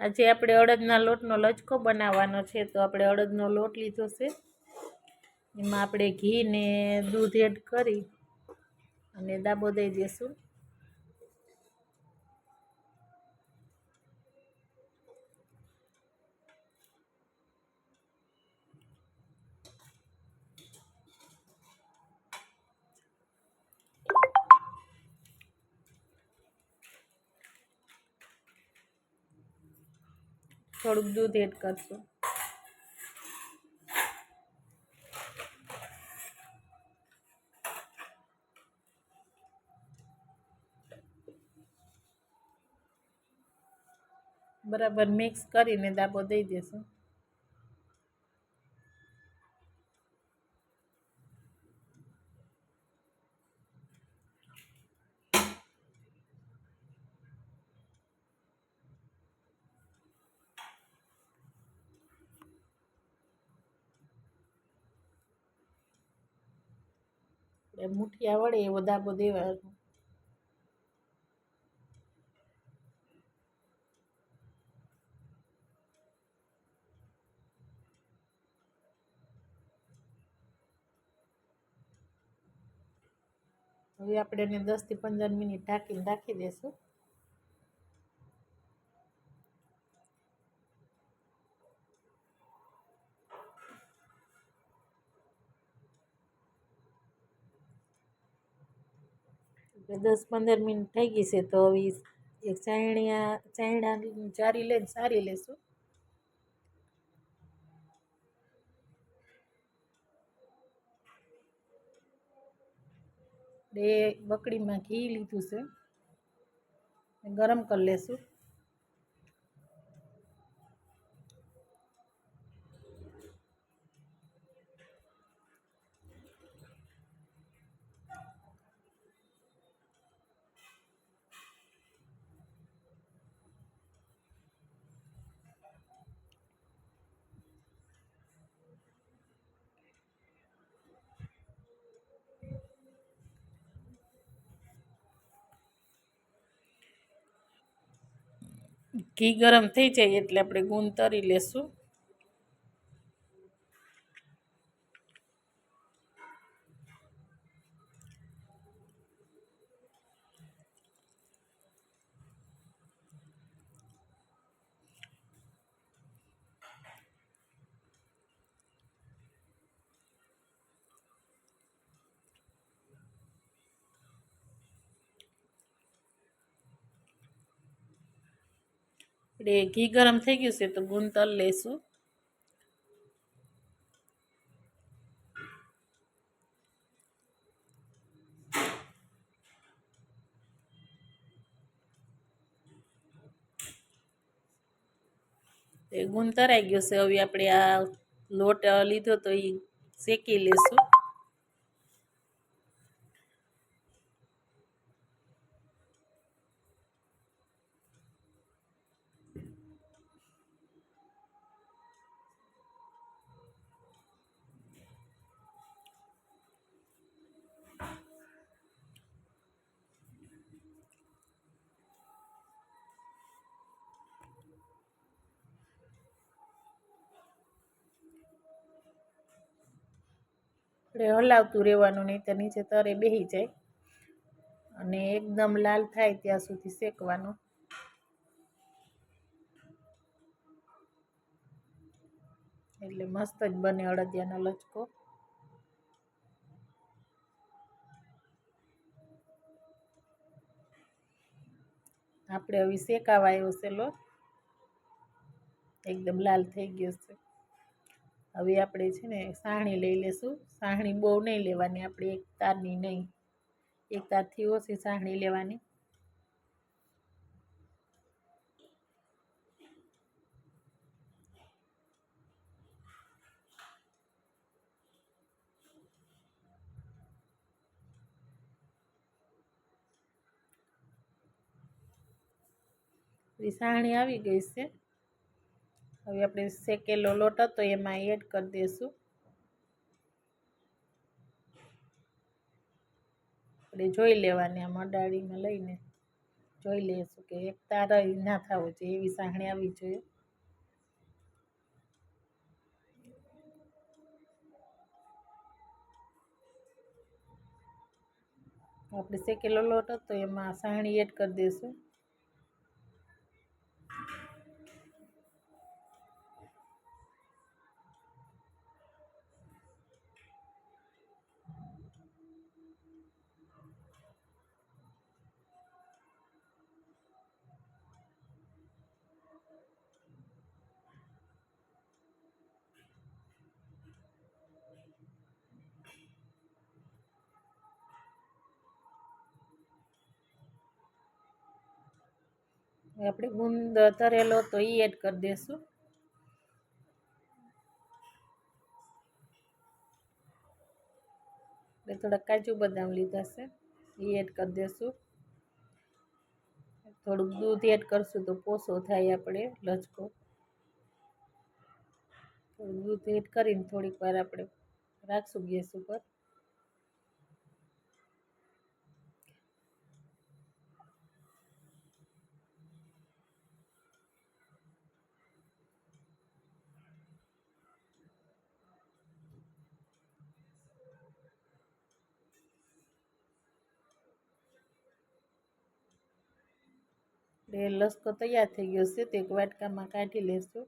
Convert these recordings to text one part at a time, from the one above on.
આજે આપણે અડદના લોટનો લચકો બનાવવાનો છે, તો આપણે અડદનો લોટ લીધો છે. એમાં આપણે ઘી ને દૂધ એડ કરી અને દાબો દઈ દઈશું. થોડુંક દૂધ એડ કરશું. બરાબર મિક્સ કરીને દાબો દઈ દેશું. મુઠિયા વળે એવો દાબો દેવાનો. હવે આપણે એને 10 થી 15 મિનિટ ઢાંકીને રાખી દઈશું. એટલે 10-15 મિનિટ થઈ ગઈ છે, તો હવે એક ચાયણા જારી લઈને સારી લેશું. બે બકડીમાં ઘી લીધું છે, ગરમ કરી લેશું. ઘી ગરમ થઈ જાય એટલે આપણે ગુંદ તરી લેશું. આપણે ઘી ગરમ થઈ ગયું છે, તો ગુંદ તલ લેશું. ગુંદ તરાઈ ગયો છે. હવે આપણે આ લોટ લીધો તો એ શેકી લેશું. આપણે હલાવતું રહેવાનું, નહીં તો નીચે તરે બેસી જાય. અને એકદમ લાલ થાય ત્યાં સુધી શેકવાનું. એટલે મસ્ત જ બને અડદિયાનો લચકો. આપણે હવે શેકાવા આવ્યો છે લોટ, એકદમ લાલ થઈ ગયો છે. હવે આપણે છે ને સાહણી લઈ લેશું. સાહણી બહુ નહીં લેવાની, આપણે એક તારની નહીં, એક તારથી ઓછી સાહણી લેવાની. સાહણી આવી ગઈ છે. હવે આપણે શેકેલો લોટ હતો એમાં એડ કરી દઈશું. આપણે જોઈ લેવાની આમ અડાડીમાં લઈને જોઈ લઈશું કે એક તારા ના થવો જોઈએ એવી સાહણી આવવી જોઈએ. આપણે શેકેલો લોટ હતો એમાં સાહણી એડ કરી દઈશું. આપણે ગુંદ તરેલો તો એ એડ કરી દઈશું. એટલે થોડા કાજુ બદામ લીધા છે એ એડ કરી દઈશું. થોડુંક દૂધ એડ કરશું તો પોસો થાય આપણે લચકો. થોડું દૂધ એડ કરીને થોડીક વાર આપણે રાખશું ગેસ ઉપર. લસકો તૈયાર થઈ ગયો છે તે એક વાટકામાં કાઢી લેશું.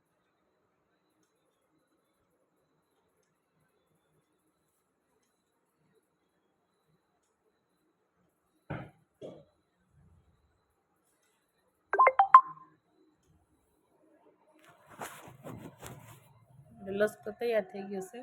લસકો તૈયાર થઈ ગયો છે.